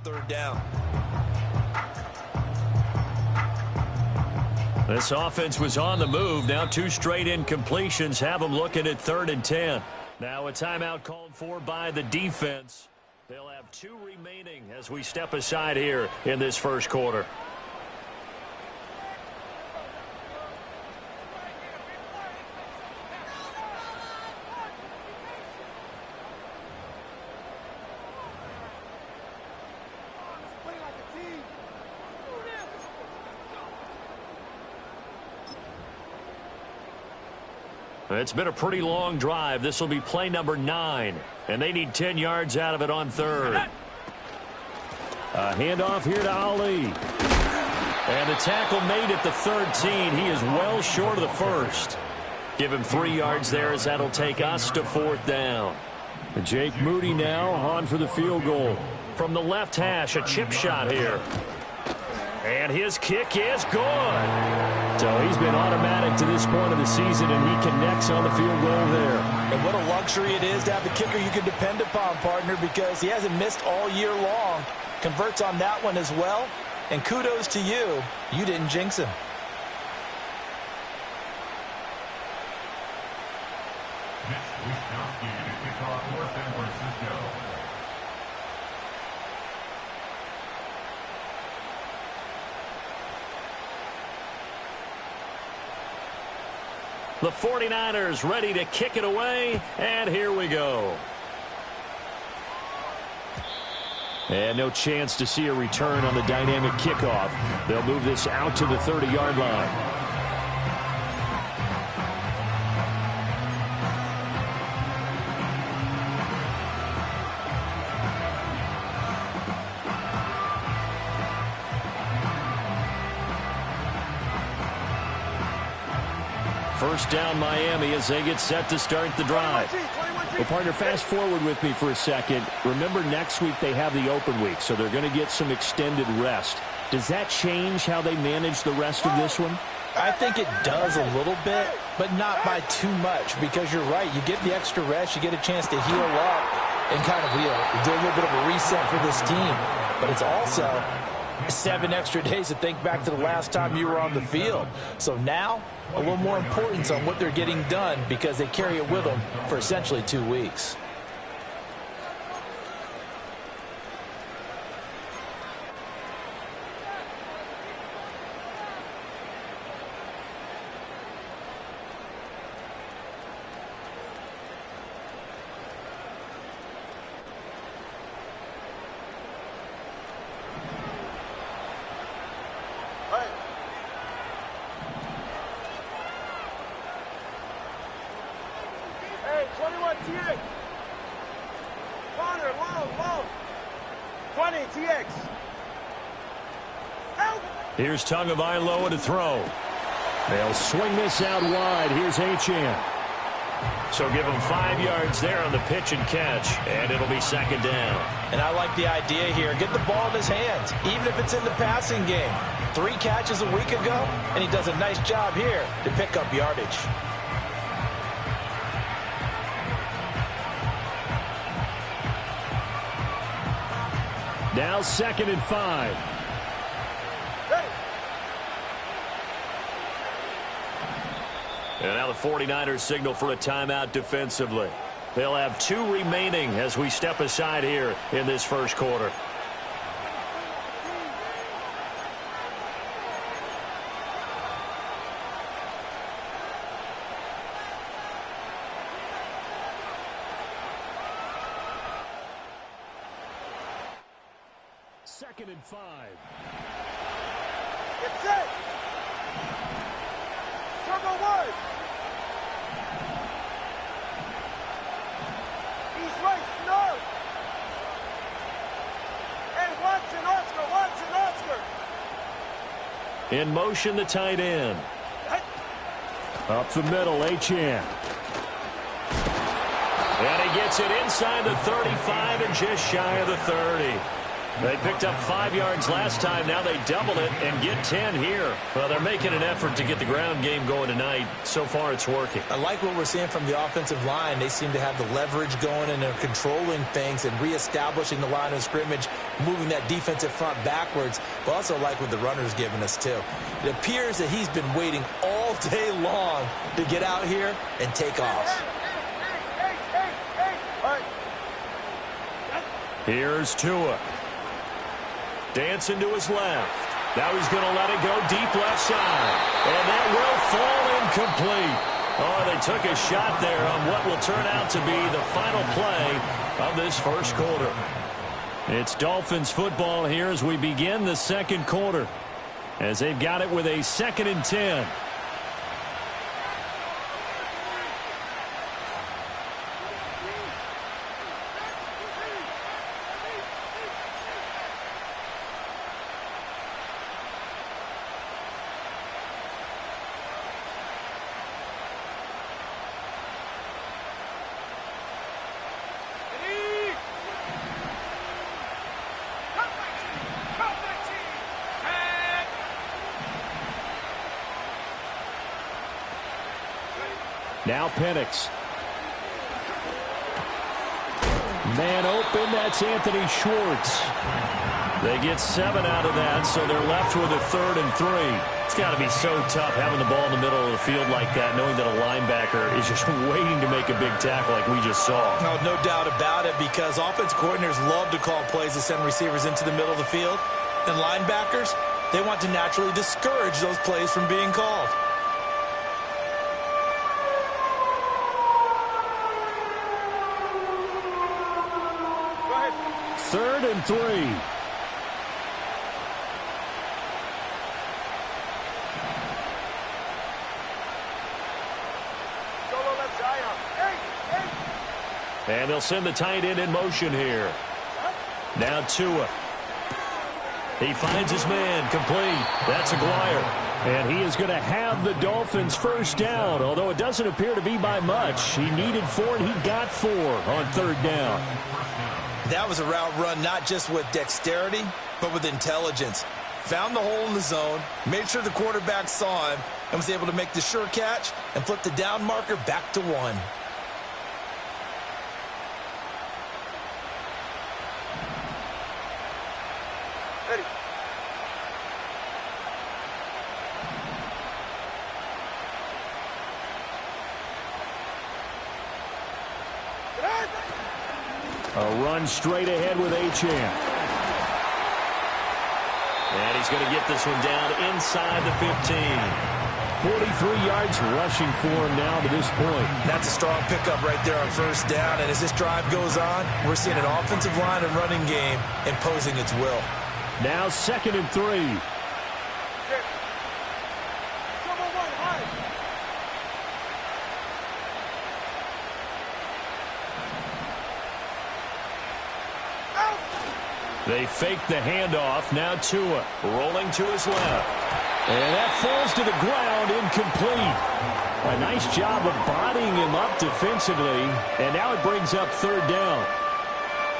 third down. This offense was on the move. Now 2 straight incompletions have them looking at 3rd and 10. Now a timeout called for by the defense. They'll have 2 remaining as we step aside here in this first quarter. It's been a pretty long drive. This will be play number 9, and they need 10 yards out of it on 3rd. A handoff here to Ali. And the tackle made at the 13. He is well short of the first. Give him 3 yards there as that'll take us to 4th down. Jake Moody now on for the field goal. From the left hash, a chip shot here. And his kick is good. So he's been automatic to this point of the season, and he connects on the field goal there. And what a luxury it is to have the kicker you can depend upon, partner, because he hasn't missed all year long. Converts on that one as well. And kudos to you. You didn't jinx him. The 49ers ready to kick it away, and here we go. And no chance to see a return on the dynamic kickoff. They'll move this out to the 30-yard line. First down Miami as they get set to start the drive. Well, partner, fast forward with me for a second. Remember, next week they have the open week, so they're going to get some extended rest. Does that change how they manage the rest of this one? I think it does a little bit, but not by too much, because you're right. You get the extra rest. You get a chance to heal up and kind of do a little bit of a reset for this team. But it's also 7 extra days to think back to the last time you were on the field. So now, a little more importance on what they're getting done because they carry it with them for essentially 2 weeks. Here's Tagovailoa to throw. They'll swing this out wide. Here's Achane. So give him 5 yards there on the pitch and catch, and it'll be 2nd down. And I like the idea here. Get the ball in his hands, even if it's in the passing game. 3 catches a week ago, and he does a nice job here to pick up yardage. Now 2nd and 5. And now the 49ers signal for a timeout defensively. They'll have 2 remaining as we step aside here in this first quarter. Second and 5. Get set. Turbo 1. He's right, no. And Watson, Oscar. In motion, the tight end. Up the middle, Achane. And he gets it inside the 35 and just shy of the 30. They picked up 5 yards last time. Now they double it and get 10 here. Well, they're making an effort to get the ground game going tonight. So far, it's working. I like what we're seeing from the offensive line. They seem to have the leverage going, and they're controlling things and reestablishing the line of scrimmage, moving that defensive front backwards. But also like what the runner's giving us, too. It appears that he's been waiting all day long to get out here and take off. Here's Tua. Dancing to his left. Now he's going to let it go deep left side. And that will fall incomplete. Oh, they took a shot there on what will turn out to be the final play of this first quarter. It's Dolphins football here as we begin the second quarter, as they've got it with a 2nd and 10. Now Penix. Man open, that's Anthony Schwartz. They get 7 out of that, so they're left with a 3rd and 3. It's got to be so tough having the ball in the middle of the field like that, knowing that a linebacker is just waiting to make a big tackle like we just saw. No doubt about it, because offense coordinators love to call plays to send receivers into the middle of the field. And linebackers, they want to naturally discourage those plays from being called. Third and 3. And they'll send the tight end in motion here. Now Tua. He finds his man, complete. That's Aguirre. And he is going to have the Dolphins first down, although it doesn't appear to be by much. He needed 4, and he got 4 on 3rd down. That was a route run not just with dexterity, but with intelligence. Found the hole in the zone, made sure the quarterback saw him, and was able to make the sure catch and flip the down marker back to 1. Ready. A run straight ahead with Achane. And he's going to get this one down inside the 15. 43 yards rushing for him now to this point. That's a strong pickup right there on first down. And as this drive goes on, we're seeing an offensive line and running game imposing its will. Now 2nd and 3. They fake the handoff. Now Tua rolling to his left. And that falls to the ground, incomplete. A nice job of bodying him up defensively. And now it brings up 3rd down.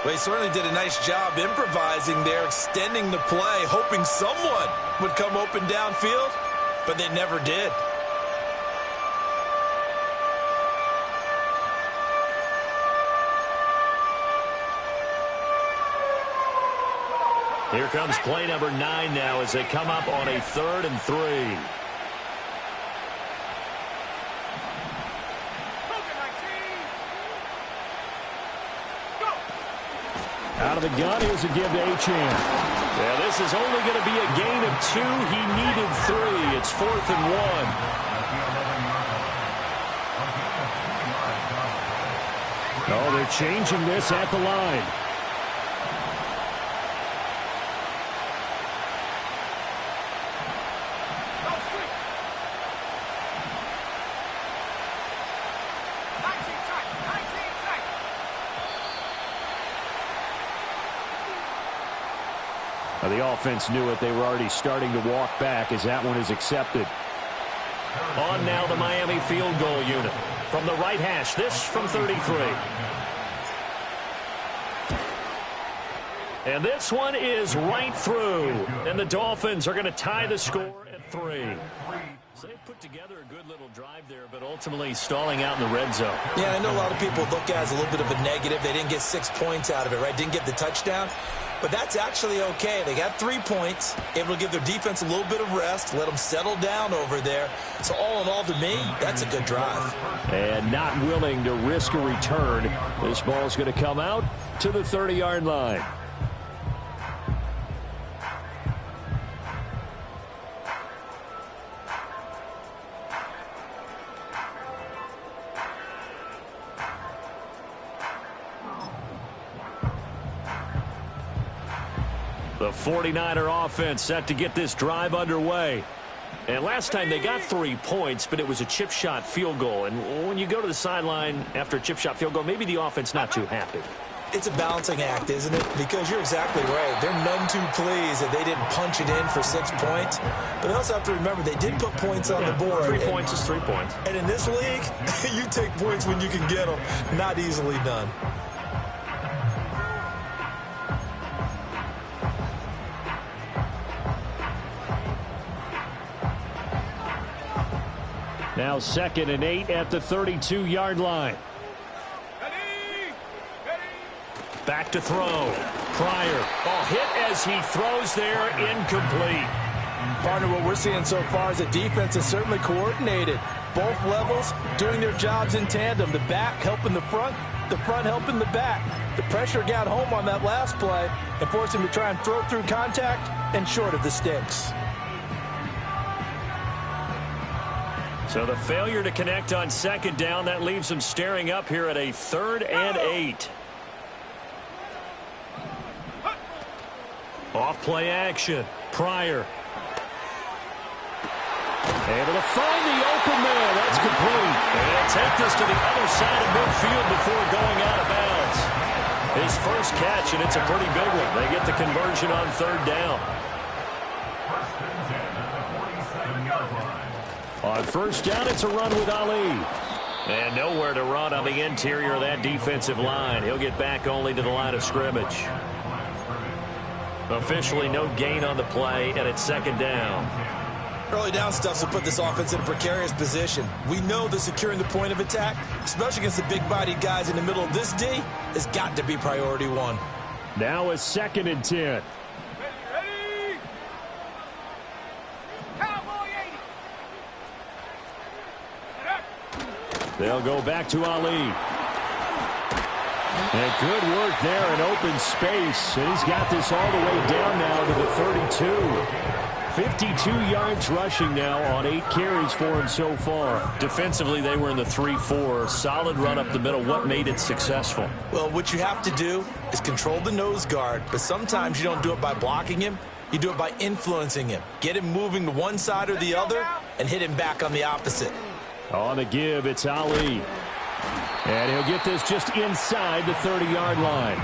Well, he certainly did a nice job improvising there, extending the play, hoping someone would come open downfield, but they never did. Here comes play number 9 now as they come up on a 3rd and 3. Out of the gun, here's a give to Achane. Yeah, this is only going to be a gain of 2. He needed 3. It's 4th and 1. Oh, they're changing this at the line. The offense knew it. They were already starting to walk back as that one is accepted. On now the Miami field goal unit. From the right hash, this from 33. And this one is right through. And the Dolphins are going to tie the score at 3. So they put together a good little drive there, but ultimately stalling out in the red zone. Yeah, I know a lot of people look at it as a little bit of a negative. They didn't get 6 points out of it, right? Didn't get the touchdown. But that's actually okay. They got 3 points, able to give their defense a little bit of rest, let them settle down over there. So all in all, to me, that's a good drive. And not willing to risk a return. This ball is going to come out to the 30-yard line. The 49er offense set to get this drive underway. And last time they got 3 points, but it was a chip shot field goal. And when you go to the sideline after a chip shot field goal, maybe the offense not too happy. It's a balancing act, isn't it? Because you're exactly right. They're none too pleased that they didn't punch it in for 6 points. But they also have to remember they did put points on the board. 3 points is 3 points. And in this league, you take points when you can get them. Not easily done. Now 2nd and 8 at the 32-yard line. Back to throw. Pryor. Oh, hit as he throws there, incomplete. Partner, what we're seeing so far is the defense is certainly coordinated. Both levels doing their jobs in tandem. The back helping the front helping the back. The pressure got home on that last play and forced him to try and throw through contact and short of the sticks. So the failure to connect on 2nd down, that leaves them staring up here at a 3rd and 8. Off play action. Pryor. Able to find the open man. That's complete. And take this to the other side of midfield before going out of bounds. His first catch, and it's a pretty big one. They get the conversion on 3rd down. On 1st down, it's a run with Ali. And nowhere to run on the interior of that defensive line. He'll get back only to the line of scrimmage. Officially no gain on the play, and it's 2nd down. Early down stuff will put this offense in a precarious position. We know that securing the point of attack, especially against the big-bodied guys in the middle of this D, has got to be priority 1. Now a 2nd and 10. Ready? Cowboy 80. They'll go back to Ali. And good work there in open space. And he's got this all the way down now to the 32. 52 yards rushing now on 8 carries for him so far. Defensively, they were in the 3-4. Solid run up the middle. What made it successful? Well, what you have to do is control the nose guard, but sometimes you don't do it by blocking him. You do it by influencing him. Get him moving to one side or the other and hit him back on the opposite. On the give, it's Ali. And he'll get this just inside the 30-yard line.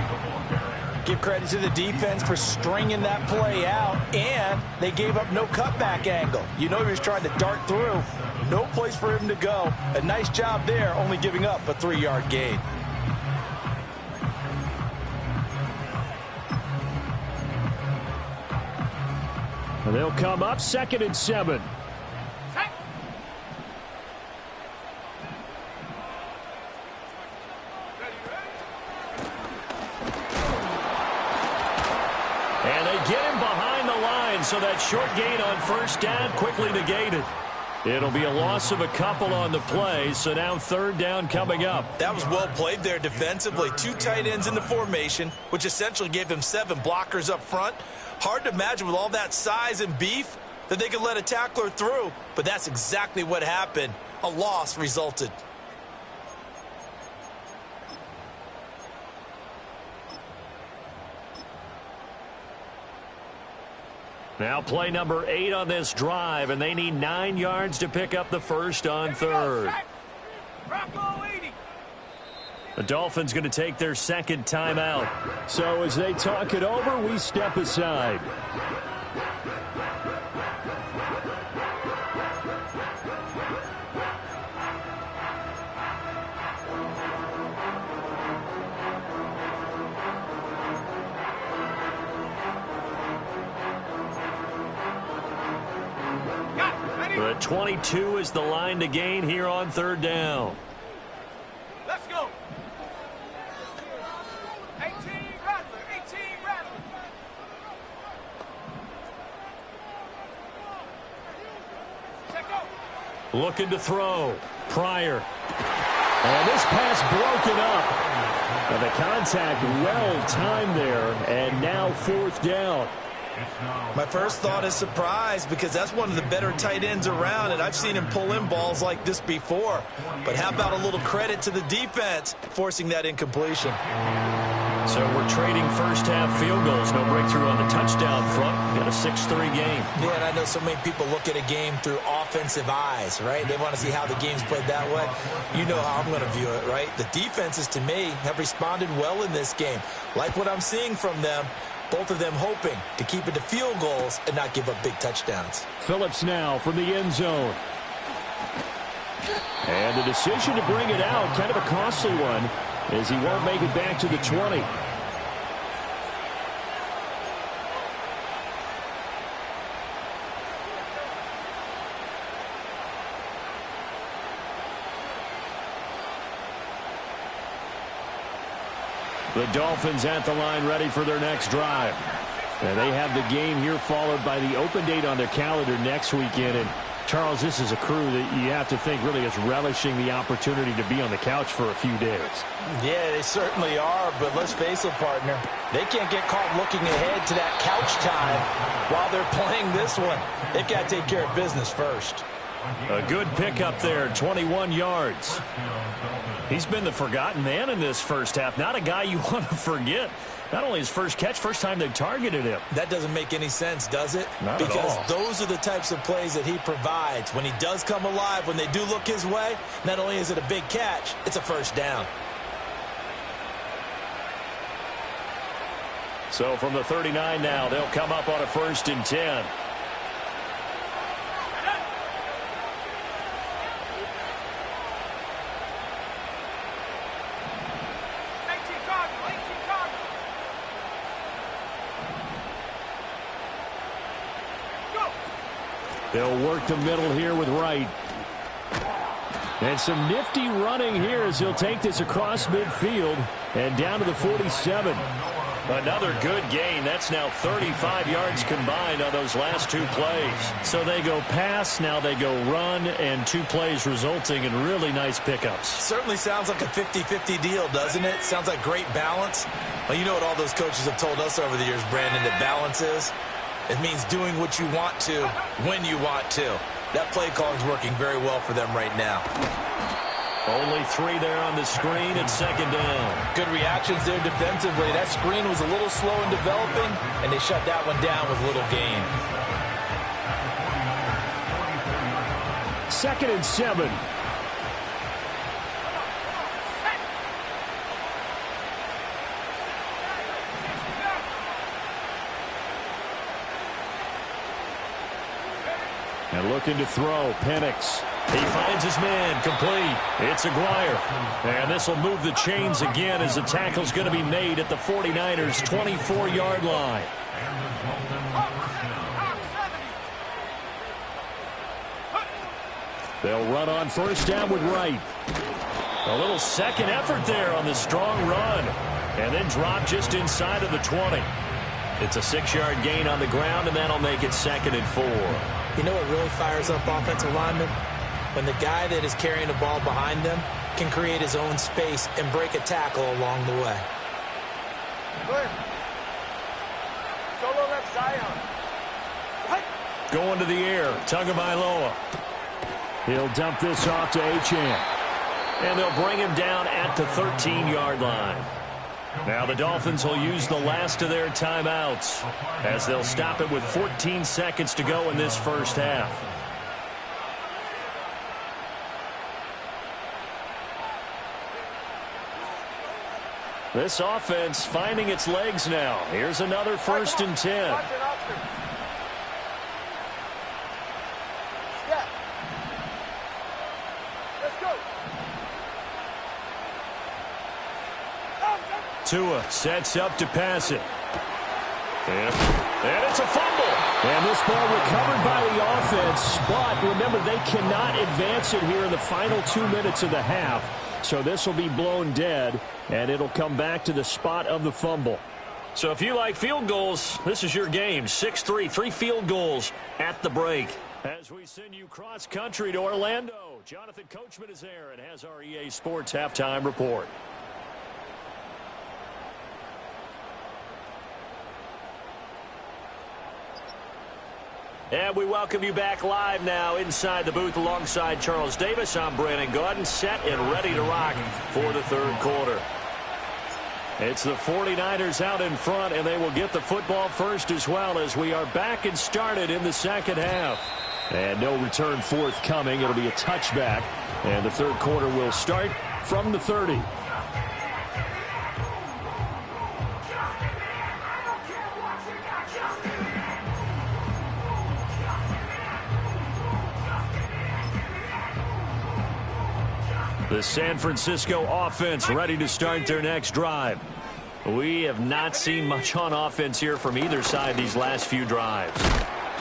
Give credit to the defense for stringing that play out, and they gave up no cutback angle. You know he was trying to dart through. No place for him to go. A nice job there, only giving up a 3-yard gain. And they'll come up 2nd and 7. And they get him behind the line, so that short gain on 1st down quickly negated. It'll be a loss of a couple on the play, so now 3rd down coming up. That was well played there defensively. 2 tight ends in the formation, which essentially gave them 7 blockers up front. Hard to imagine with all that size and beef that they could let a tackler through, but that's exactly what happened. A loss resulted. Now play number 8 on this drive, and they need 9 yards to pick up the first on 3rd. The Dolphins going to take their 2nd timeout. So as they talk it over, we step aside. The 22 is the line to gain here on third down. Let's go. 18 Rattler, 18 Rattler. Check out. Looking to throw. Pryor. And this pass broken up. And the contact well timed there, and now fourth down. My first thought is surprise, because that's one of the better tight ends around, and I've seen him pull in balls like this before. But how about a little credit to the defense forcing that incompletion? So we're trading first-half field goals. No breakthrough on the touchdown front. Got a 6-3 game. Yeah, and I know so many people look at a game through offensive eyes, right? They want to see how the game's played that way. You know how I'm going to view it, right? The defenses, to me, have responded well in this game. Like what I'm seeing from them. Both of them hoping to keep it to field goals and not give up big touchdowns. Phillips now from the end zone. And the decision to bring it out, kind of a costly one, as he won't make it back to the 20. The Dolphins at the line ready for their next drive. And they have the game here followed by the open date on their calendar next weekend. And Charles, this is a crew that you have to think really is relishing the opportunity to be on the couch for a few days. Yeah, they certainly are, but let's face it, partner. They can't get caught looking ahead to that couch time while they're playing this one. They've got to take care of business first. A good pickup there, 21 yards. He's been the forgotten man in this first half. Not a guy you want to forget. Not only his first catch, first time they've targeted him. That doesn't make any sense, does it? Not at all. Because those are the types of plays that he provides. When he does come alive, when they do look his way, not only is it a big catch, it's a first down. So from the 39 now, they'll come up on a 1st and 10. They'll work the middle here with Wright. And some nifty running here as he'll take this across midfield and down to the 47. Another good gain. That's now 35 yards combined on those last 2 plays. So they go pass, now they go run, and 2 plays resulting in really nice pickups. Certainly sounds like a 50-50 deal, doesn't it? Sounds like great balance. Well, you know what all those coaches have told us over the years, Brandon, that balance is? It means doing what you want to when you want to. That play calling is working very well for them right now. Only 3 there on the screen at 2nd down. Good reactions there defensively. That screen was a little slow in developing, and they shut that one down with little gain. 2nd and 7. And looking to throw, Penix. He finds his man, complete. It's Aguirre. And this will move the chains again as the tackle's going to be made at the 49ers' 24-yard line. They'll run on 1st down with Wright. A little second effort there on the strong run. And then drop just inside of the 20. It's a 6-yard gain on the ground, and that'll make it 2nd and 4. You know what really fires up offensive linemen? When the guy that is carrying the ball behind them can create his own space and break a tackle along the way. Good. Solo left Zion. What? Going to the air, Tagovailoa. He'll dump this off to Achane. And they'll bring him down at the 13-yard line. Now the Dolphins will use the last of their timeouts as they'll stop it with 14 seconds to go in this first half. This offense finding its legs now. Here's another 1st and 10. Tua sets up to pass it. And it's a fumble. And this ball recovered by the offense, but remember, they cannot advance it here in the final 2 minutes of the half. So this will be blown dead, and it'll come back to the spot of the fumble. So if you like field goals, this is your game. 6-3, 3 field goals at the break. As we send you cross-country to Orlando, Jonathan Coachman is there and has our EA Sports halftime report. And we welcome you back live now inside the booth alongside Charles Davis. I'm Brandon Gaudin, set and ready to rock for the third quarter. It's the 49ers out in front, and they will get the football first as well as we are back and started in the second half. And no return forthcoming. It'll be a touchback, and the third quarter will start from the 30. The San Francisco offense ready to start their next drive. We have not seen much on offense here from either side these last few drives.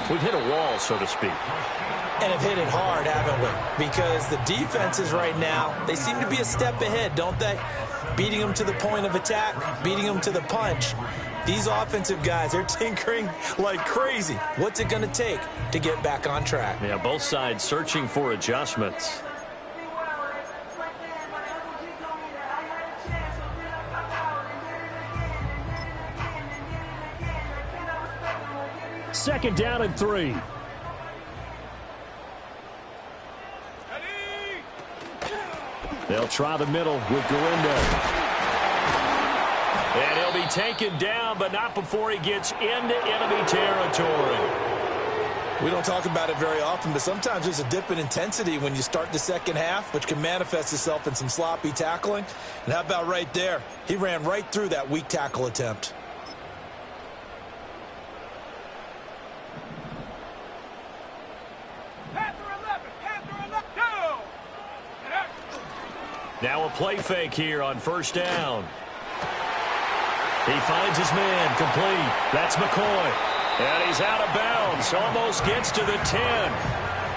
We've hit a wall, so to speak. And have hit it hard, haven't we? Because the defenses right now, they seem to be a step ahead, don't they? Beating them to the point of attack, beating them to the punch. These offensive guys, they're tinkering like crazy. What's it going to take to get back on track? Yeah, both sides searching for adjustments. Second down and 3. They'll try the middle with Galindo. And he'll be taken down, but not before he gets into enemy territory. We don't talk about it very often, but sometimes there's a dip in intensity when you start the second half, which can manifest itself in some sloppy tackling. And how about right there? He ran right through that weak tackle attempt. Now a play fake here on first down. He finds his man complete. That's McCoy. And he's out of bounds. Almost gets to the 10.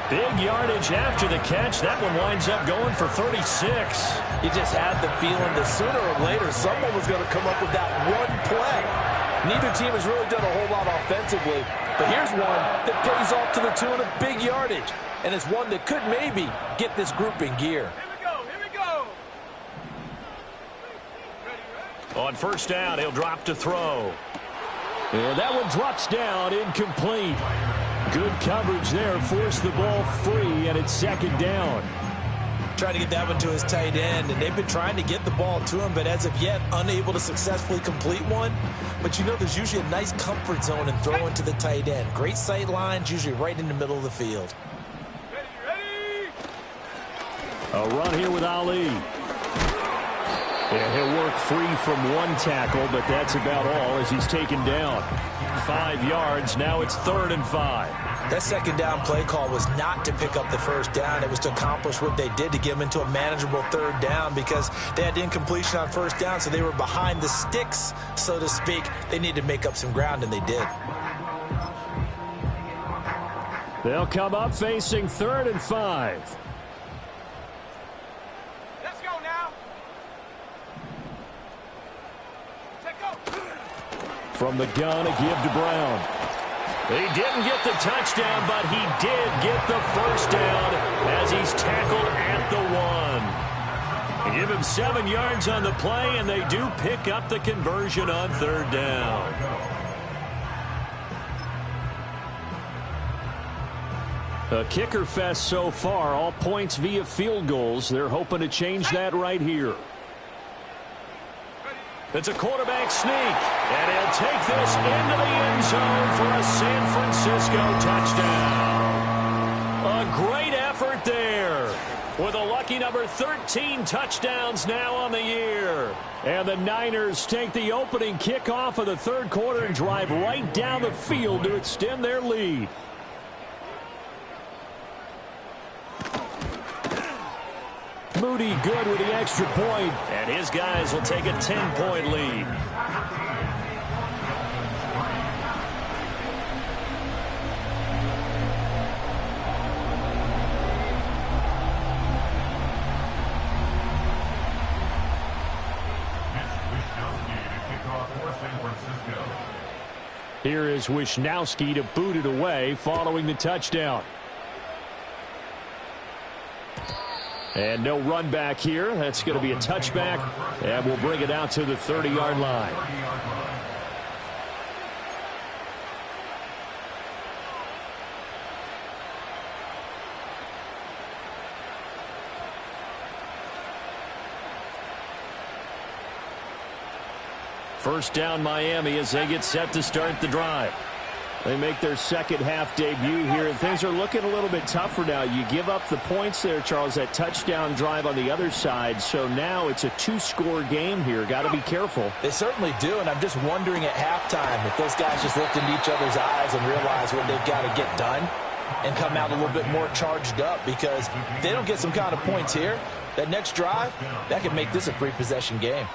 Big yardage after the catch. That one winds up going for 36. You just had the feeling that sooner or later someone was going to come up with that one play. Neither team has really done a whole lot offensively, but here's one that pays off to the tune of big yardage, and it's one that could maybe get this group in gear. On first down, he'll drop to throw. And that one drops down, incomplete. Good coverage there, forced the ball free, and it's second down. Trying to get that one to his tight end, and they've been trying to get the ball to him, but as of yet, unable to successfully complete one. But you know there's usually a nice comfort zone in throwing to the tight end. Great sight lines, usually right in the middle of the field. A run here with Ali. Yeah, he'll work free from one tackle, but that's about all as he's taken down. 5 yards. Now it's 3rd and 5. That second down play call was not to pick up the first down. It was to accomplish what they did to get them into a manageable 3rd down because they had incompletion on first down, so they were behind the sticks, so to speak. They needed to make up some ground, and they did. They'll come up facing 3rd and 5. From the gun, a give to Brown. He didn't get the touchdown, but he did get the first down as he's tackled at the 1. They give him 7 yards on the play, and they do pick up the conversion on 3rd down. A kicker fest so far, all points via field goals. They're hoping to change that right here. It's a quarterback sneak, and he'll take this into the end zone for a San Francisco touchdown. A great effort there with a lucky number 13 touchdowns now on the year. And the Niners take the opening kickoff of the 3rd quarter and drive right down the field to extend their lead. Moody good with the extra point. And his guys will take a 10-point lead. Here is Wisnowski to boot it away following the touchdown. And no run back here. That's going to be a touchback, and we'll bring it out to the 30-yard line. First down Miami as they get set to start the drive. They make their second half debut here, and things are looking a little bit tougher now. You give up the points there, Charles, that touchdown drive on the other side. So now it's a two-score game here. Got to be careful. They certainly do, and I'm just wondering at halftime if those guys just looked into each other's eyes and realize what they've got to get done and come out a little bit more charged up, because if they don't get some kind of points here, that next drive, that could make this a three-possession game.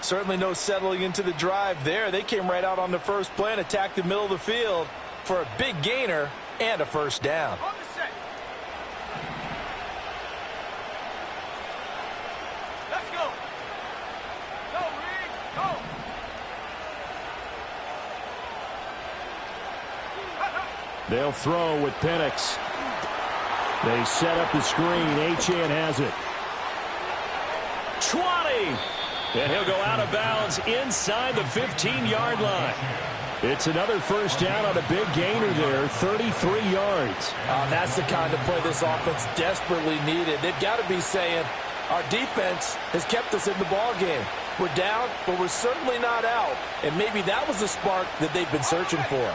Certainly no settling into the drive there. They came right out on the first play and attacked the middle of the field for a big gainer and a first down. On the set. Let's go. Go, Reed. Go. They'll throw with Penix. They set up the screen. Achane has it. 20. And he'll go out of bounds inside the 15-yard line. It's another first down on a big gainer there, 33 yards. That's the kind of play this offense desperately needed. They've got to be saying, our defense has kept us in the ball game. We're down, but we're certainly not out. And maybe that was the spark that they've been searching for.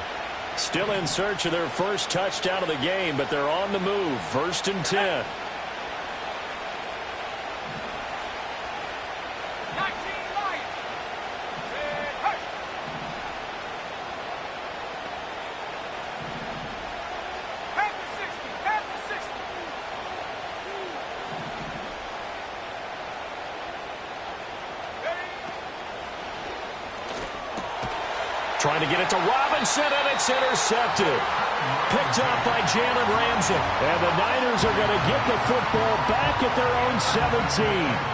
Still in search of their first touchdown of the game, but they're on the move. First and 10. Trying to get it to Robinson, and it's intercepted. Picked up by Jalen Ramsey. And the Niners are going to get the football back at their own 17.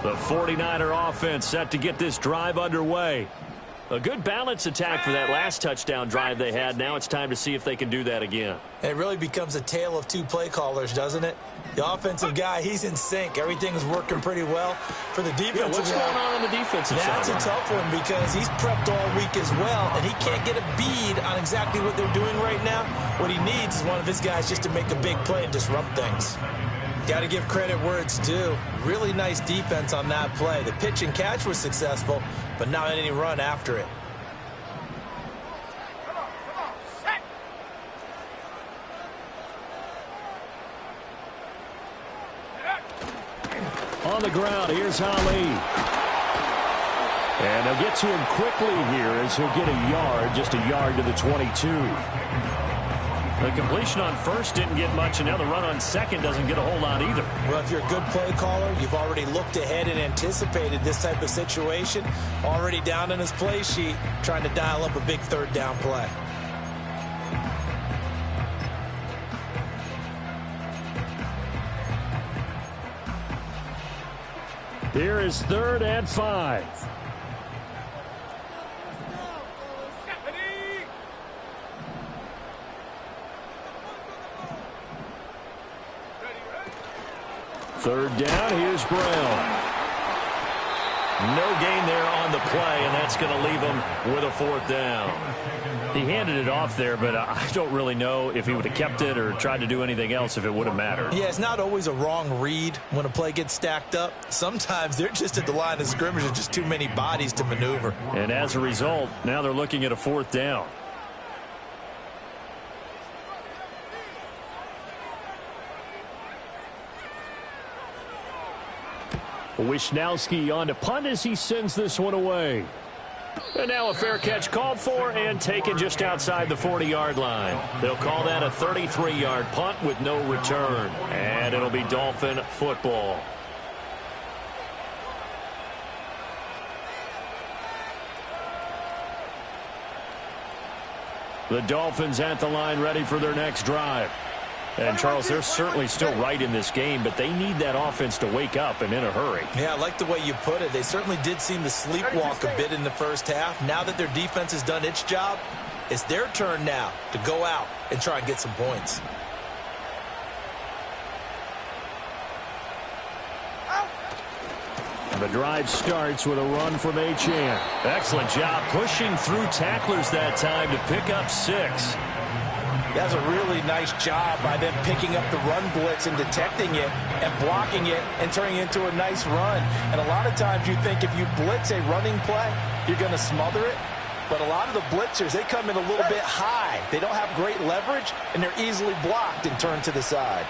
The 49er offense set to get this drive underway. A good balance attack for that last touchdown drive they had. Now it's time to see if they can do that again. It really becomes a tale of two play callers, doesn't it? The offensive guy, he's in sync. Everything's working pretty well. For the defensive guy, what's going on the defensive side? That's a tough one because he's prepped all week as well, and he can't get a bead on exactly what they're doing right now. What he needs is one of his guys just to make a big play and disrupt things. Got to give credit where it's due. Really nice defense on that play. The pitch and catch was successful, but not any run after it. Come on, set. On the ground, here's Ali. And they'll get to him quickly here as he'll get a yard, just a yard to the 22. The completion on first didn't get much, and now the run on second doesn't get a whole lot either. Well, if you're a good play caller, you've already looked ahead and anticipated this type of situation. Already down in his play sheet, trying to dial up a big third down play. Here is 3rd and 5. Third down, here's Brown. No gain there on the play, and that's going to leave him with a 4th down. He handed it off there, but I don't really know if he would have kept it or tried to do anything else if it would have mattered. Yeah, it's not always a wrong read when a play gets stacked up. Sometimes they're just at the line of scrimmage. There's just too many bodies to maneuver. And as a result, now they're looking at a 4th down. Wisnowski on to punt as he sends this one away. And now a fair catch called for and taken just outside the 40-yard line. They'll call that a 33-yard punt with no return. And it'll be Dolphin football. The Dolphins at the line ready for their next drive. And, Charles, they're certainly still right in this game, but they need that offense to wake up and in a hurry. Yeah, I like the way you put it. They certainly did seem to sleepwalk a bit in the first half. Now that their defense has done its job, it's their turn now to go out and try and get some points. The drive starts with a run from Achane. Excellent job pushing through tacklers that time to pick up 6. That's a really nice job by them picking up the run blitz and detecting it and blocking it and turning it into a nice run. And a lot of times you think if you blitz a running play, you're going to smother it. But a lot of the blitzers, they come in a little bit high. They don't have great leverage, and they're easily blocked and turned to the side.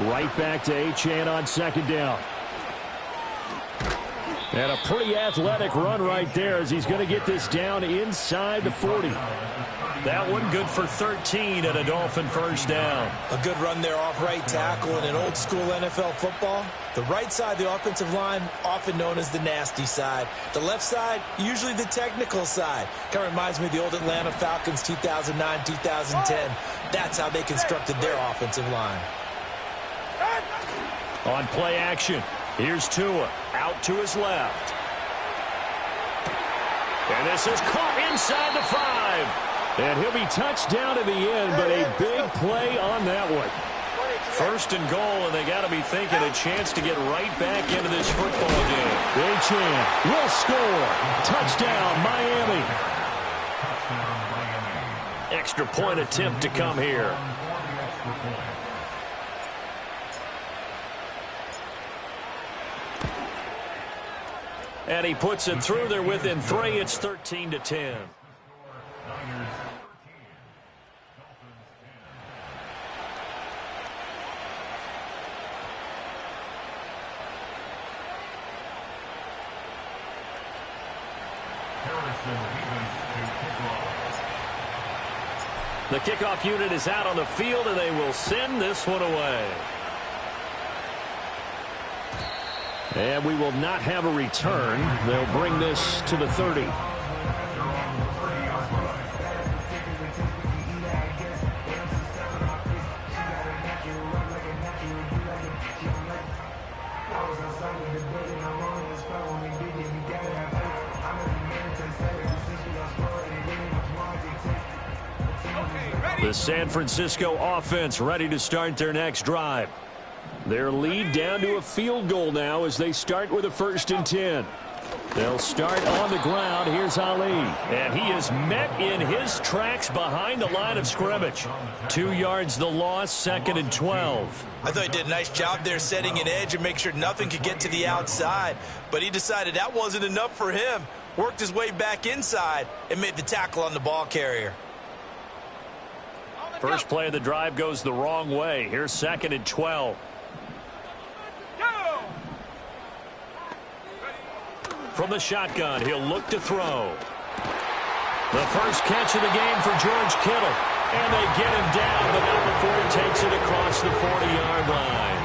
Right back to Achane on second down. And a pretty athletic run right there as he's going to get this down inside the 40. That one good for 13 at a Dolphin first down. A good run there off right tackle in an old school NFL football. The right side, the offensive line, often known as the nasty side. The left side, usually the technical side. Kind of reminds me of the old Atlanta Falcons 2009, 2010. That's how they constructed their offensive line. On play action, here's Tua out to his left. And this is caught inside the 5. And he'll be touched down at the end, but a big play on that one. First and goal, and they got to be thinking a chance to get right back into this football game. Achane will score. Touchdown, Miami. Extra point attempt to come here. And he puts it through. They're within 3. It's 13-10. The kickoff unit is out on the field, and they will send this one away. And we will not have a return. They'll bring this to the 30. The San Francisco offense ready to start their next drive. Their lead down to a field goal now as they start with a 1st and 10. They'll start on the ground. Here's Ali. And he is met in his tracks behind the line of scrimmage. 2 yards the loss, 2nd and 12. I thought he did a nice job there setting an edge and make sure nothing could get to the outside. But he decided that wasn't enough for him. Worked his way back inside and made the tackle on the ball carrier. First play of the drive goes the wrong way. Here's 2nd and 12. From the shotgun, he'll look to throw. The first catch of the game for George Kittle. And they get him down, but not before he takes it across the 40-yard line.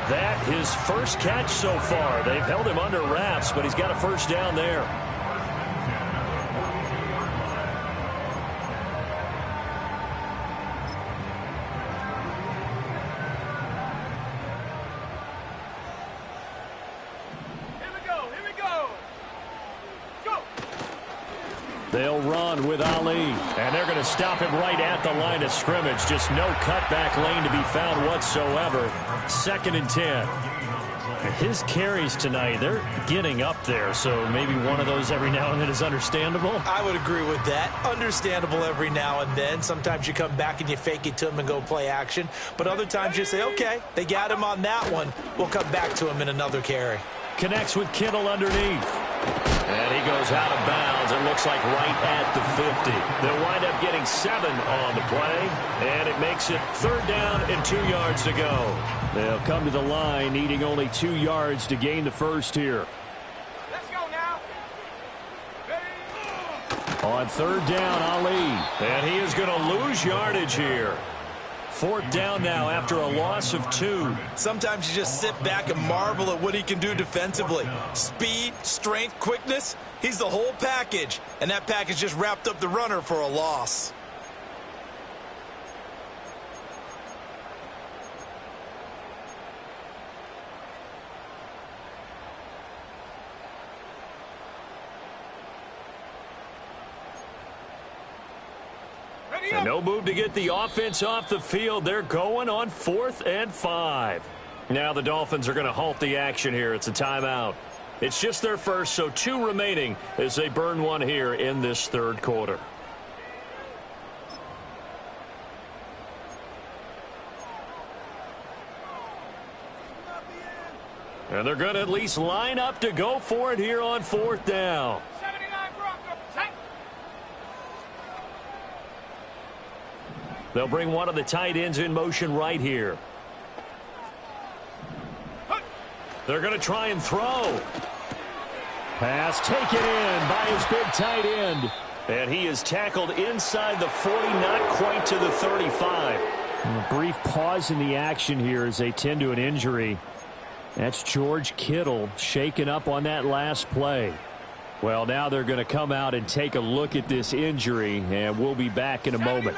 That his first catch so far. They've held him under wraps, but he's got a first down there. They'll run with Ali. And they're going to stop him right at the line of scrimmage. Just no cutback lane to be found whatsoever. 2nd and 10. His carries tonight, they're getting up there. So maybe one of those every now and then is understandable. I would agree with that. Understandable every now and then. Sometimes you come back and you fake it to him and go play action. But other times you say, okay, they got him on that one. We'll come back to him in another carry. Connects with Kittle underneath. And he goes out of bounds. It looks like right at the 50. They'll wind up getting 7 on the play. And it makes it 3rd down and 2 yards to go. They'll come to the line needing only 2 yards to gain the first here. Let's go now. On 3rd down, Ali. And he is going to lose yardage here. 4th down now after a loss of 2. Sometimes you just sit back and marvel at what he can do defensively. Speed, strength, quickness, he's the whole package. And that package just wrapped up the runner for a loss. And no move to get the offense off the field. They're going on 4th and 5. Now the Dolphins are going to halt the action here. It's a timeout. It's just their first, so 2 remaining as they burn one here in this 3rd quarter. And they're going to at least line up to go for it here on 4th down. They'll bring one of the tight ends in motion right here. They're going to try and throw. Pass taken in by his big tight end. And he is tackled inside the 40, not quite to the 35. A brief pause in the action here as they tend to an injury. That's George Kittle shaken up on that last play. Well, now they're going to come out and take a look at this injury, and we'll be back in a moment.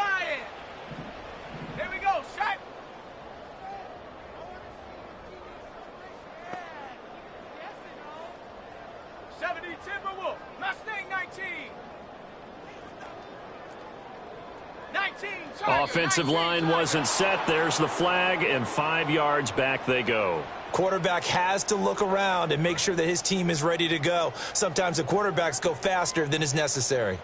Offensive line wasn't set. There's the flag, and 5 yards back they go. Quarterback has to look around and make sure that his team is ready to go. Sometimes the quarterbacks go faster than is necessary.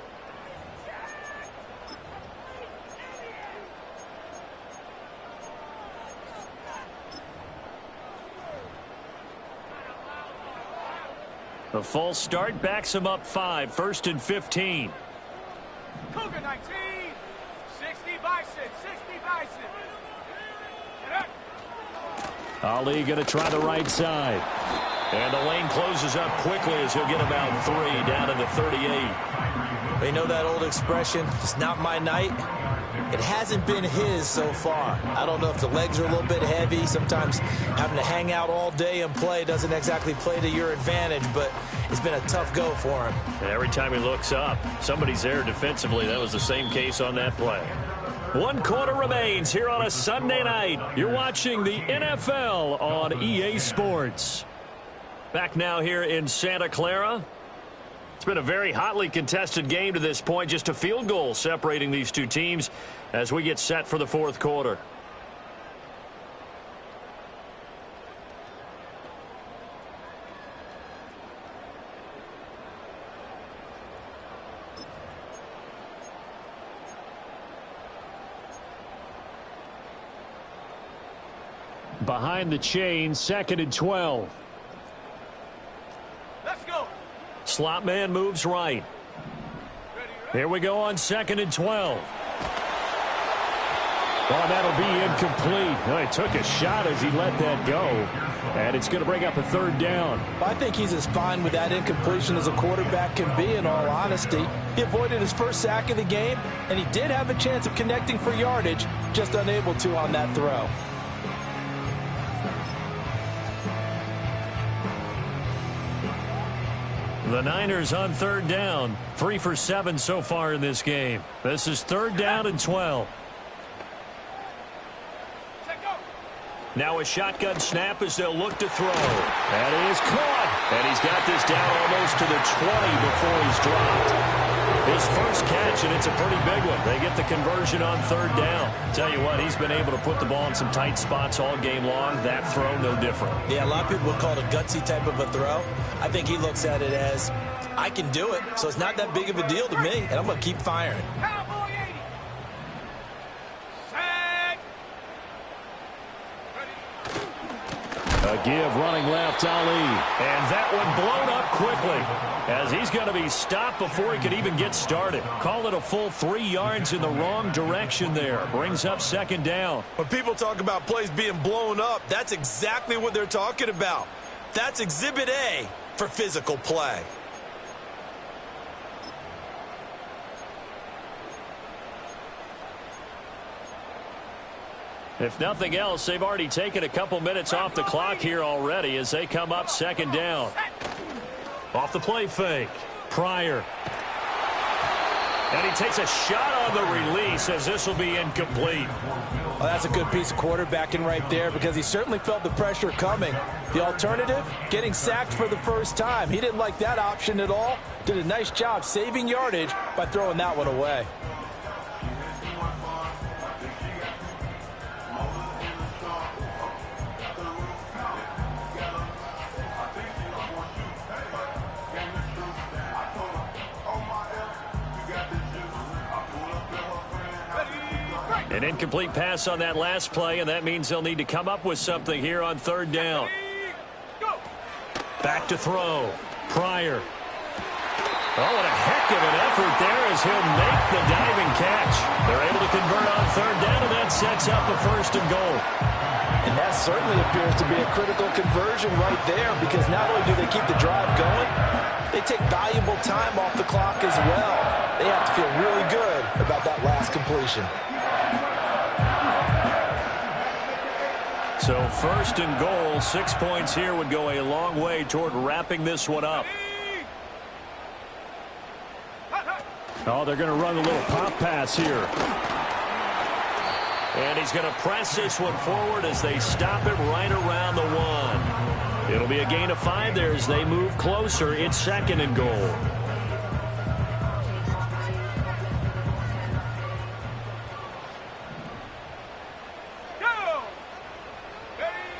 The false start backs him up 5, 1st and 15. Cougar 19. 60 Bison, 60 Bison. Ali going to try the right side. And the lane closes up quickly as he'll get about 3 down to the 38. They know that old expression, it's not my night. It hasn't been his so far. I don't know if the legs are a little bit heavy. Sometimes having to hang out all day and play doesn't exactly play to your advantage, but it's been a tough go for him. And every time he looks up, somebody's there defensively. That was the same case on that play. 1 quarter remains here on a Sunday night. You're watching the NFL on EA Sports. Back now here in Santa Clara. It's been a very hotly contested game to this point. Just a field goal separating these two teams as we get set for the 4th quarter. Behind the chain, 2nd and 12. Let's go. Slot man moves right. Here we go on 2nd and 12. Well, that'll be incomplete. Oh, he took a shot as he let that go. And it's going to bring up a 3rd down. I think he's as fine with that incompletion as a quarterback can be, in all honesty. He avoided his first sack of the game, and he did have a chance of connecting for yardage, just unable to on that throw. The Niners on 3rd down. 3 for 7 so far in this game. This is 3rd down and 12. Now a shotgun snap as they'll look to throw. And he is caught. And he's got this down almost to the 20 before he's dropped. His first catch, and it's a pretty big one. They get the conversion on 3rd down. Tell you what, he's been able to put the ball in some tight spots all game long. That throw, no different. Yeah, a lot of people would call it a gutsy type of a throw. I think he looks at it as, I can do it, so it's not that big of a deal to me, and I'm going to keep firing. Cowboy 80. Sack. A give running left, Ali. And that one blown up quickly as he's going to be stopped before he can even get started. Call it a full 3 yards in the wrong direction there. Brings up 2nd down. When people talk about plays being blown up, that's exactly what they're talking about. That's Exhibit A for physical play. If nothing else, they've already taken a couple minutes off the clock here already as they come up second down. Off the play fake. Pryor. And he takes a shot on the release as this will be incomplete. Well, that's a good piece of quarterbacking right there because he certainly felt the pressure coming. The alternative, getting sacked for the first time. He didn't like that option at all. Did a nice job saving yardage by throwing that one away. An incomplete pass on that last play, and that means they'll need to come up with something here on third down. Back to throw. Pryor. Oh, what a heck of an effort there as he'll make the diving catch. They're able to convert on third down, and that sets up the first and goal. And that certainly appears to be a critical conversion right there because not only do they keep the drive going, they take valuable time off the clock as well. They have to feel really good about that last completion. So first and goal, 6 points here would go a long way toward wrapping this one up. Oh, they're going to run a little pop pass here. And he's going to press this one forward as they stop him right around the 1. It'll be a gain of 5 there as they move closer. It's second and goal.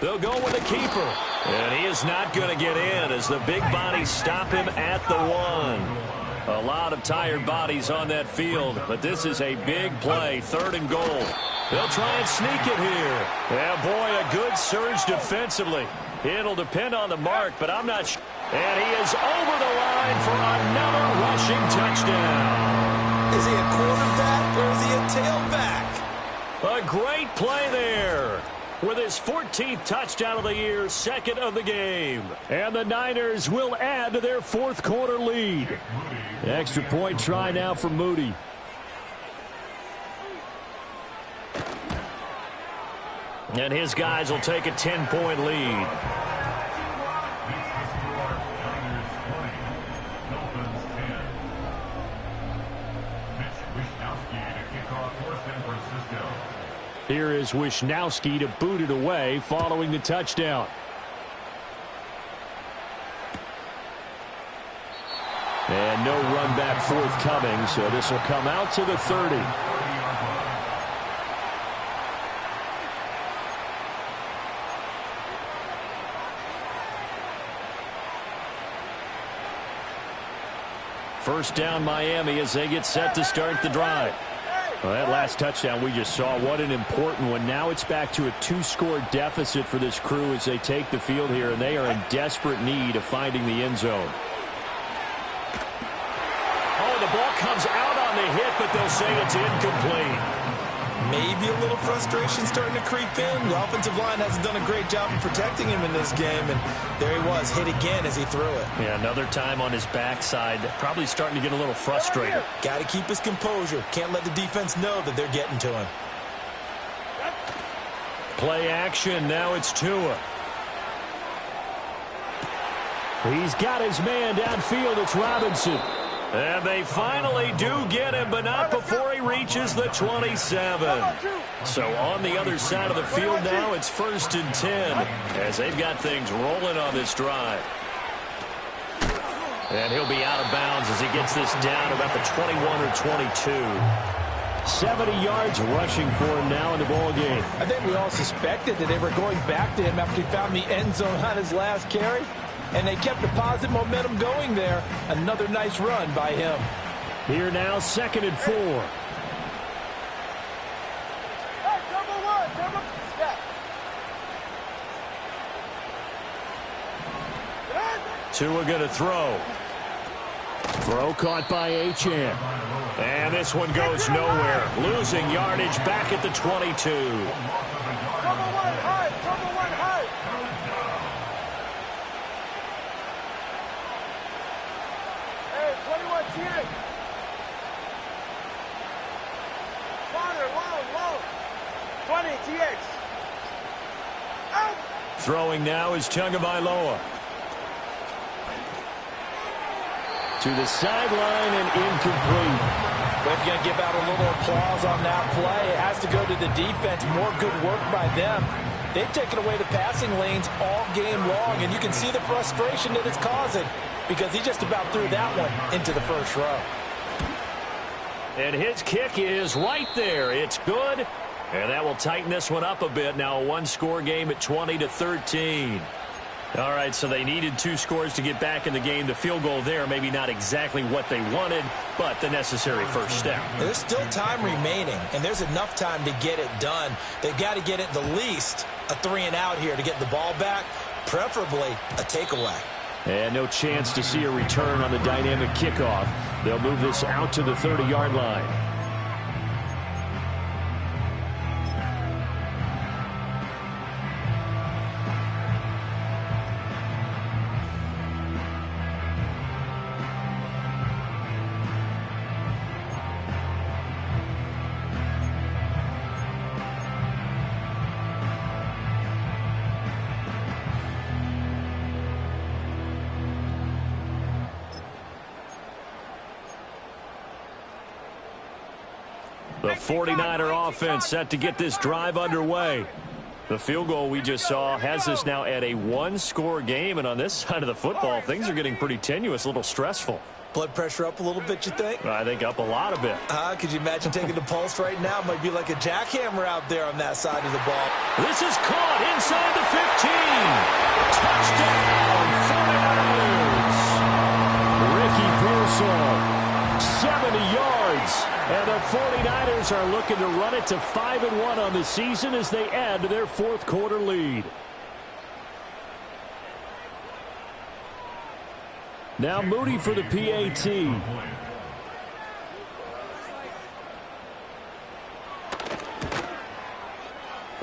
They'll go with the keeper. And he is not going to get in as the big bodies stop him at the 1. A lot of tired bodies on that field, but this is a big play, third and goal. They'll try and sneak it here. Yeah, boy, a good surge defensively. It'll depend on the mark, but I'm not sure. And he is over the line for another rushing touchdown. Is he a quarterback or is he a tailback? A great play there. With his 14th touchdown of the year, second of the game. And the Niners will add to their fourth quarter lead. Extra point try now for Moody. And his guys will take a 10-point lead. Here is Wisnowski to boot it away following the touchdown. And no run back forthcoming, so this will come out to the 30. First down Miami as they get set to start the drive. Well, that last touchdown we just saw, what an important one. Now it's back to a 2-score deficit for this crew as they take the field here, and they are in desperate need of finding the end zone. Oh, the ball comes out on the hit, but they'll say it's incomplete. Maybe a little frustration starting to creep in. The offensive line hasn't done a great job of protecting him in this game, and there he was, hit again as he threw it. Yeah, another time on his backside, probably starting to get a little frustrated. Got to keep his composure. Can't let the defense know that they're getting to him. Play action, now it's Tua. He's got his man downfield, it's Robinson. And they finally do get him, but not before he reaches the 27. So on the other side of the field now, it's first and 10 as they've got things rolling on this drive. And he'll be out of bounds as he gets this down about the 21 or 22. 70 yards rushing for him now in the ball game. I think we all suspected that they were going back to him after he found the end zone on his last carry. And they kept the positive momentum going there. Another nice run by him. Here now, second and 4. Tua going to throw. Throw caught by Achane. And this one goes nowhere. Losing yardage back at the 22. 20, TX. Out. Throwing now is Tagovailoa. To the sideline and incomplete. We're going to give out a little applause on that play. It has to go to the defense. More good work by them. They've taken away the passing lanes all game long, and you can see the frustration that it's causing because he just about threw that one into the first row. And his kick is right there. It's good, and that will tighten this one up a bit. Now a one-score game at 20-13. All right, so they needed 2 scores to get back in the game. The field goal there, maybe not exactly what they wanted, but the necessary first step. There's still time remaining, and there's enough time to get it done. They've got to get at the least a 3-and-out here to get the ball back, preferably a takeaway. And no chance to see a return on the dynamic kickoff. They'll move this out to the 30-yard line. The 49er offense set to get this drive underway. The field goal we just saw has us now at a one-score game, and on this side of the football, things are getting pretty tenuous, a little stressful. Blood pressure up a little bit, you think? I think up a lot of it. Could you imagine taking the pulse right now? Might be like a jackhammer out there on that side of the ball. This is caught inside the 15. Touchdown, 49ers. Ricky Pearsall, 70 yards. And the 49ers are looking to run it to 5-1 on the season as they add to their fourth quarter lead. Now Moody for the PAT.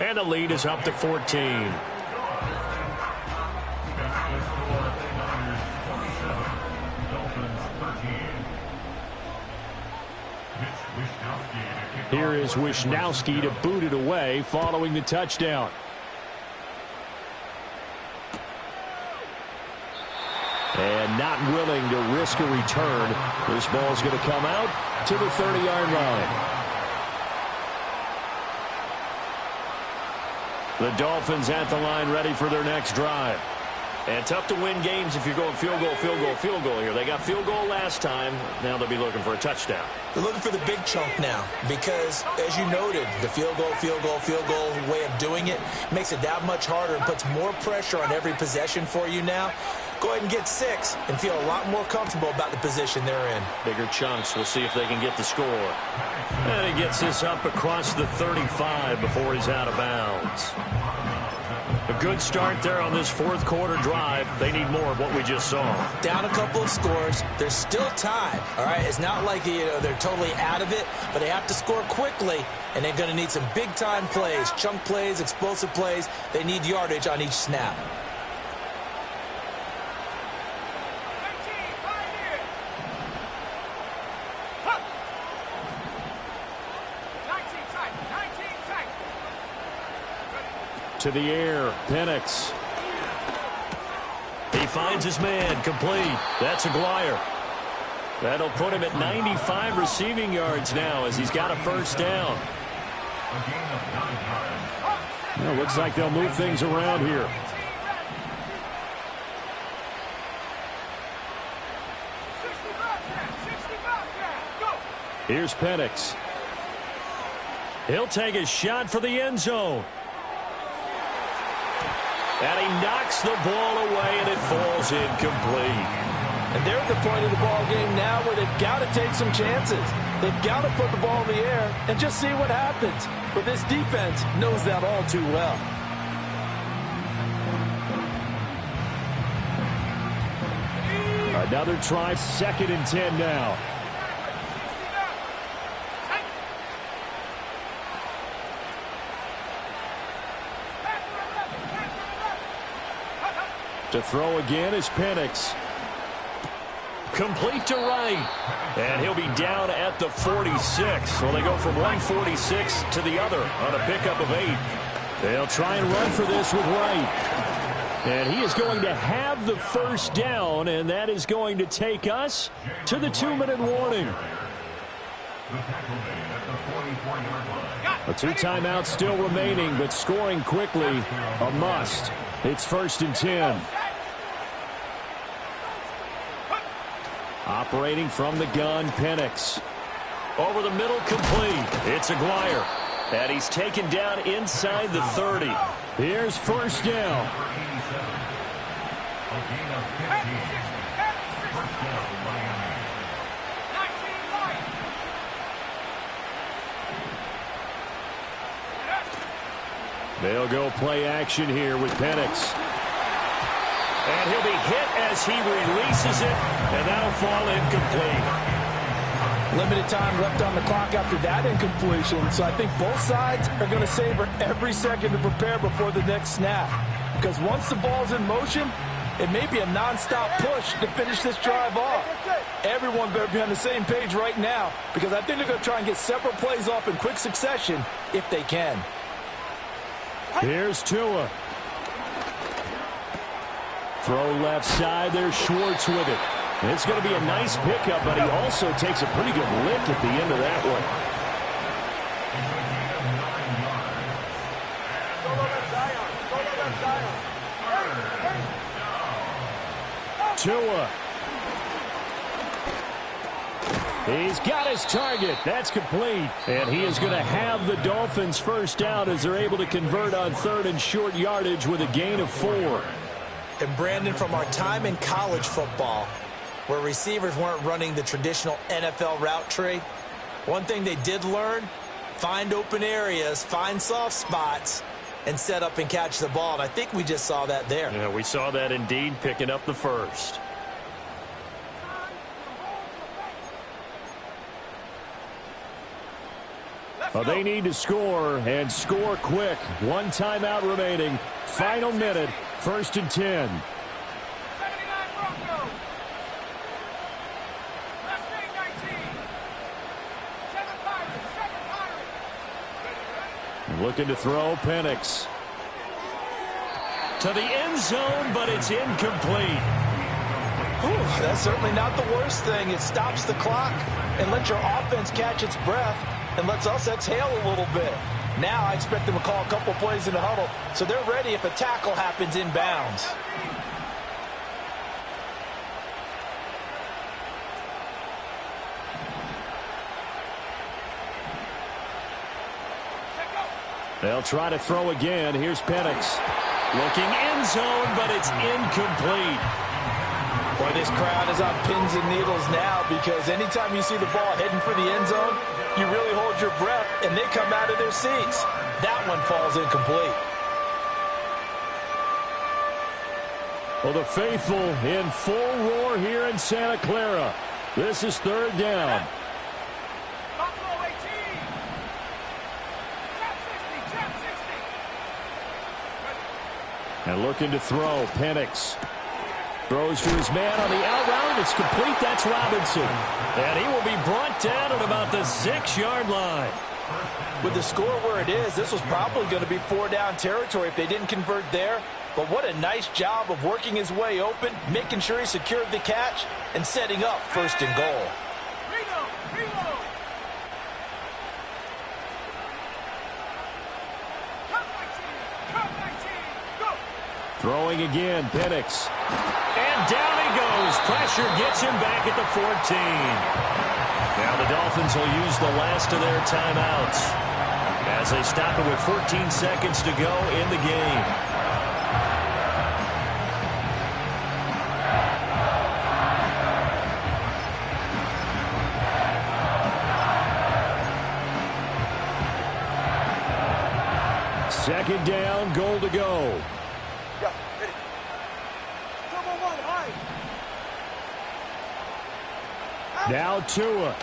And the lead is up to 14. Here is Wisnowski to boot it away following the touchdown. And not willing to risk a return. This ball's going to come out to the 30-yard line. The Dolphins at the line ready for their next drive. And tough to win games if you're going field goal, field goal, field goal here. They got field goal last time. Now they'll be looking for a touchdown. They're looking for the big chunk now because, as you noted, the field goal way of doing it makes it that much harder and puts more pressure on every possession for you now. Go ahead and get 6 and feel a lot more comfortable about the position they're in. Bigger chunks. We'll see if they can get the score. And he gets this up across the 35 before he's out of bounds. A good start there on this fourth quarter drive. They need more of what we just saw. Down a couple of scores. There's still time. All right, it's not like they're totally out of it, but they have to score quickly, and they're going to need some big-time plays, chunk plays, explosive plays. They need yardage on each snap. To the air, Penix. He finds his man, complete. That's Aguirre. That'll put him at 95 receiving yards now as he's got a first down. Well, looks like they'll move things around here. Here's Penix. He'll take a shot for the end zone. And he knocks the ball away, and it falls incomplete. And they're at the point of the ball game now where they've got to take some chances. They've got to put the ball in the air and just see what happens. But this defense knows that all too well. Another try, 2nd and 10 now. To throw again is Penix. Complete to right. And he'll be down at the 46. Well, they go from 146 to the other on a pickup of 8. They'll try and run for this with Wright. And he is going to have the first down, and that is going to take us to the 2-minute warning. A 2 timeouts still remaining, but scoring quickly, a must. It's 1st and 10. Operating from the gun, Penix. Over the middle, complete. It's Aguirre. And he's taken down inside the 30. Here's 1st down. They'll go play action here with Penix. And he'll be hit as he releases it, and that'll fall incomplete. Limited time left on the clock after that incompletion, so I think both sides are going to savor every second to prepare before the next snap. Because once the ball's in motion, it may be a nonstop push to finish this drive off. Everyone better be on the same page right now, because I think they're going to try and get several plays off in quick succession if they can. Here's Tua. Throw left side. There's Schwartz with it. It's going to be a nice pickup, but he also takes a pretty good lick at the end of that one. Tua. He's got his target. That's complete. And he is going to have the Dolphins first down as they're able to convert on 3rd and short yardage with a gain of 4. And Brandon, from our time in college football, where receivers weren't running the traditional NFL route tree, one thing they did learn, find open areas, find soft spots, and set up and catch the ball. And I think we just saw that there. Yeah, we saw that indeed, picking up the first. Well, they need to score, and score quick. 1 timeout remaining. Final minute, 1st and 10. Looking to throw, Penix. To the end zone, but it's incomplete. Ooh, that's certainly not the worst thing. It stops the clock and lets your offense catch its breath and lets us exhale a little bit. Now I expect them to call a couple plays in the huddle, so they're ready if a tackle happens inbounds. They'll try to throw again. Here's Penix. Looking end zone, but it's incomplete. Boy, this crowd is on pins and needles now, because anytime you see the ball heading for the end zone, you really hold your breath, and they come out of their seats. That one falls incomplete. Well, the faithful in full roar here in Santa Clara. This is 3rd down. And looking to throw, Penix. Throws to his man on the out route. It's complete. That's Robinson. And he will be brought down at about the 6-yard line. With the score where it is, this was probably going to be 4-down territory if they didn't convert there. But what a nice job of working his way open, making sure he secured the catch, and setting up 1st and goal. Throwing again, Penix. And down he goes. Pressure gets him back at the 14. Now the Dolphins will use the last of their timeouts as they stop it with 14 seconds to go in the game. Second down, goal to go. Now Tua.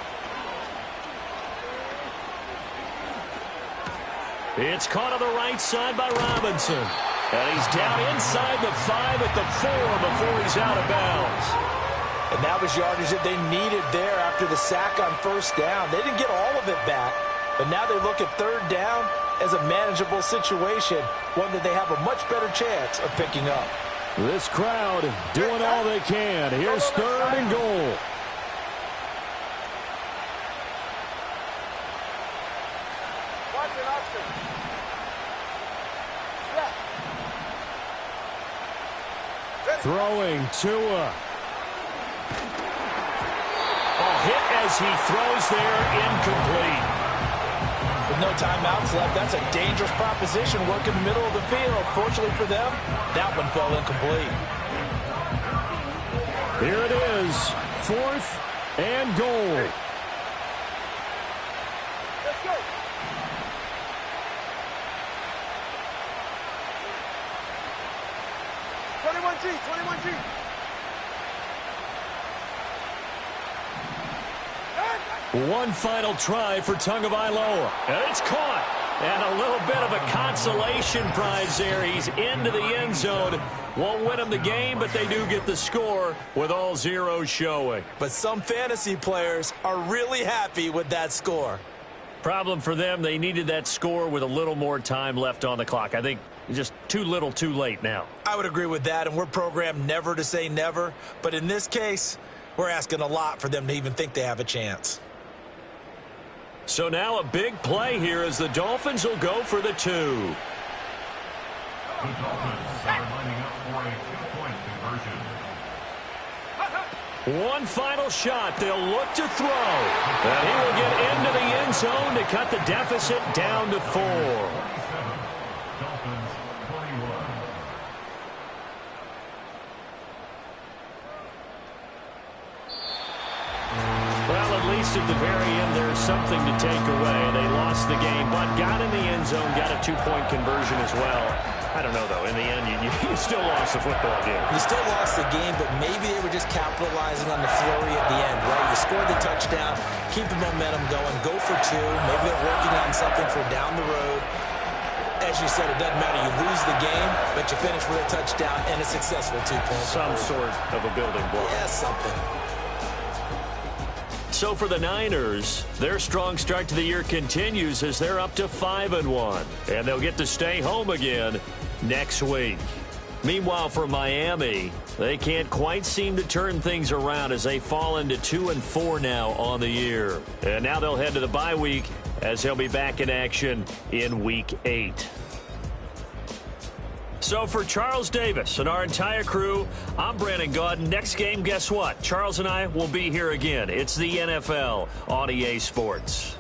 It's caught on the right side by Robinson. And he's down inside the 5 at the 4 before he's out of bounds. And that was yardage that they needed there after the sack on first down. They didn't get all of it back, but now they look at third down as a manageable situation, one that they have a much better chance of picking up. This crowd doing all they can. Here's third and goal. Throwing Tua. Hit as he throws there, incomplete. With no timeouts left, that's a dangerous proposition, working the middle of the field. Fortunately for them, that one fell incomplete. Here it is, 4th and goal. Let's go. G. One final try for Tagovailoa. And it's caught. And a little bit of a consolation prize there. He's into the end zone. Won't win them the game, but they do get the score with all zeros showing. But some fantasy players are really happy with that score. Problem for them, they needed that score with a little more time left on the clock. I think just too little too late now. I would agree with that, and we're programmed never to say never. But in this case, we're asking a lot for them to even think they have a chance. So now a big play here as the Dolphins will go for the 2. The Dolphins are lining up for a 2-point conversion. One final shot. They'll look to throw. And he will get into the end zone to cut the deficit down to 4. Dolphins 21. Well, at least at the very end, there's something to take away. They lost the game, but got in the end zone, got a 2-point conversion as well. I don't know, though. In the end, you still lost the football game. You still lost the game, but maybe they were just capitalizing on the flurry at the end, right? You scored the touchdown, keep the momentum going, go for 2. Maybe they're working on something for down the road. As you said, it doesn't matter. You lose the game, but you finish with a touchdown and a successful 2-point. Some sort of a building block. Yeah, something. So for the Niners, their strong start to the year continues as they're up to 5-1. And they'll get to stay home again next week. Meanwhile, for Miami, they can't quite seem to turn things around as they fall into 2-4 now on the year. And now they'll head to the bye week as they'll be back in action in Week 8. So for Charles Davis and our entire crew, I'm Brandon Gaudin. Next game, guess what? Charles and I will be here again. It's the NFL on EA Sports.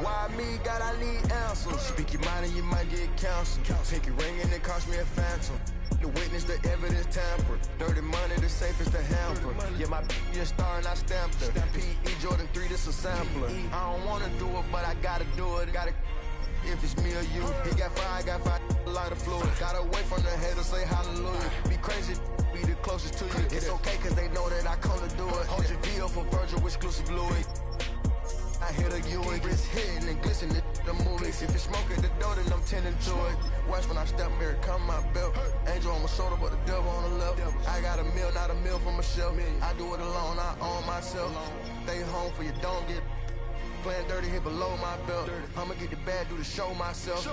Why me, God, I need answers. Speak your mind and you might get counseled. Pinky ring and it cost me a phantom. The witness, the evidence tampered. Dirty money, the safest to hamper. Yeah, my a star and I stamped her. P.E. Jordan 3, this a sampler. I don't wanna do it, but I gotta do it. Gotta, if it's me or you. He got 5, a lot of fluid. Gotta wait from the haters, say hallelujah. Be crazy, be the look, you ain't wrist hitting and glistening the movies. If you smoke at the door, then I'm tending to it. Watch when I step here, come my belt. Angel on my shoulder, but the devil on the left. I got a meal, not a meal for myself. I do it alone, I own myself. Stay home for you, don't get playing dirty, hit below my belt. I'ma get the bad, do the show myself.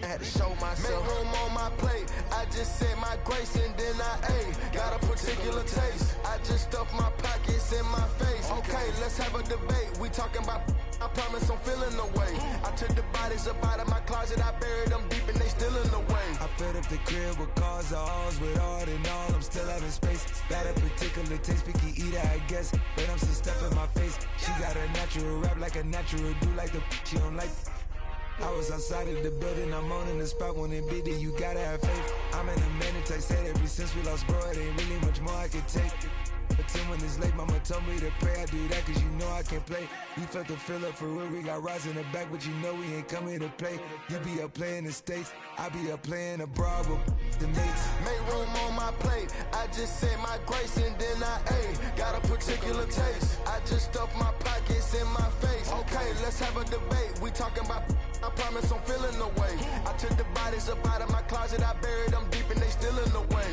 I had to show myself. Make room on my plate. I just said my grace and then I ate. Got a particular taste. I just stuffed my pockets in my face. Okay, let's have a debate. We talking about, I promise I'm feeling the way. I took the bodies up out of my closet. I buried them deep and they still in the way. I filled up the crib with cars, alls with art and all. I'm still having space. Got a particular taste. Picky eater, I guess. But I'm some stuff in my face. She got a natural rap like a natural do like the she don't like. I was outside of the building, I'm on in the spot when it beat it, you gotta have faith. I'm in a minute, I said ever since we lost bro, it ain't really much more I could take. But 10 when it's late, mama told me to pray, I do that cause you know I can play. You felt the fill up for real, we got rise in the back, but you know we ain't coming to play. You be up playing the States, I be up playing abroad with the mates. Make room on my plate, I just said my grace and then I ate. Got a particular taste, I just stuffed my pockets in my face. Okay, let's have a debate, we talking about, I promise I'm feeling the way. I took the bodies up out of my closet, I buried them deep and they still in the way.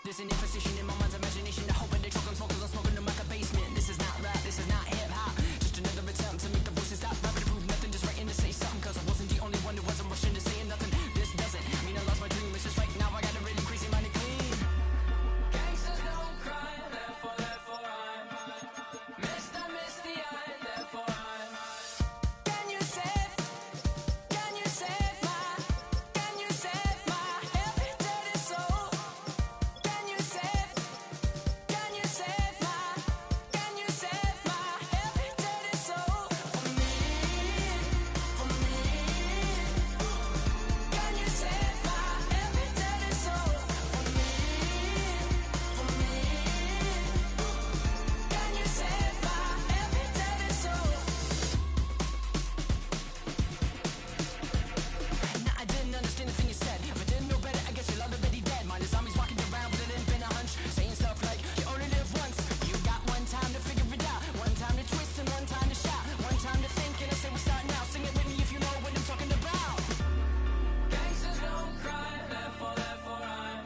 There's an imposition in my mind's imagination. I hope they choke on smoke 'cause I'm smoking them like a basement. This is not rap, this is not hip-hop. Just another attempt to make the voices stop. Rapping to prove nothing, just writing to say something. 'Cause I wasn't the only one who wasn't rushing to saying nothing. This doesn't mean I lost my dream. It's just right now I got a really crazy mind and clean. Gangsters don't cry, therefore I'm Mr. Misty Eye, therefore I'm Can you save my every dirty soul? Can you save my every dirty soul for me? Can you save my every dirty soul for me? Can you save my every dirty soul? Nah, I didn't understand the thing you said. If I didn't know better, I guess you're already dead. Mine is zombies walking around with it ain't been a hunch, saying stuff like you only live once. You got one time to figure it out, one time to twist and one time to shout, one time to think and I say we start now. Sing it with me if you know what I'm talking about. Gangsters don't cry, therefore I'm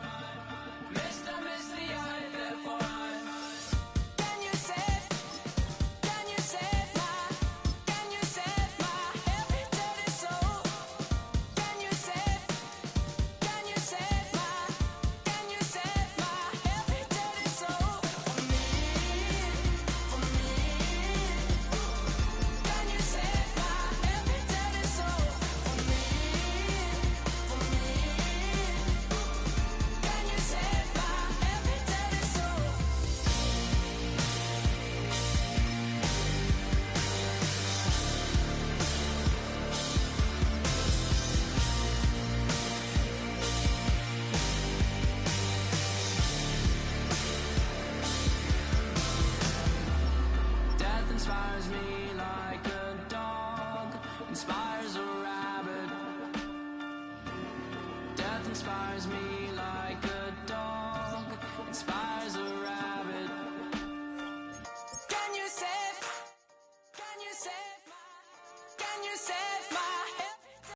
Mr. Misty Eye, therefore I'm Can you save my every dirty soul? Can you save my every dirty soul for me? Can you save my every dirty soul for me? Can you save my every dirty soul? Death inspires me like a dog inspires a rabbit. Death inspires me like a dog inspires a rabbit. Can you save my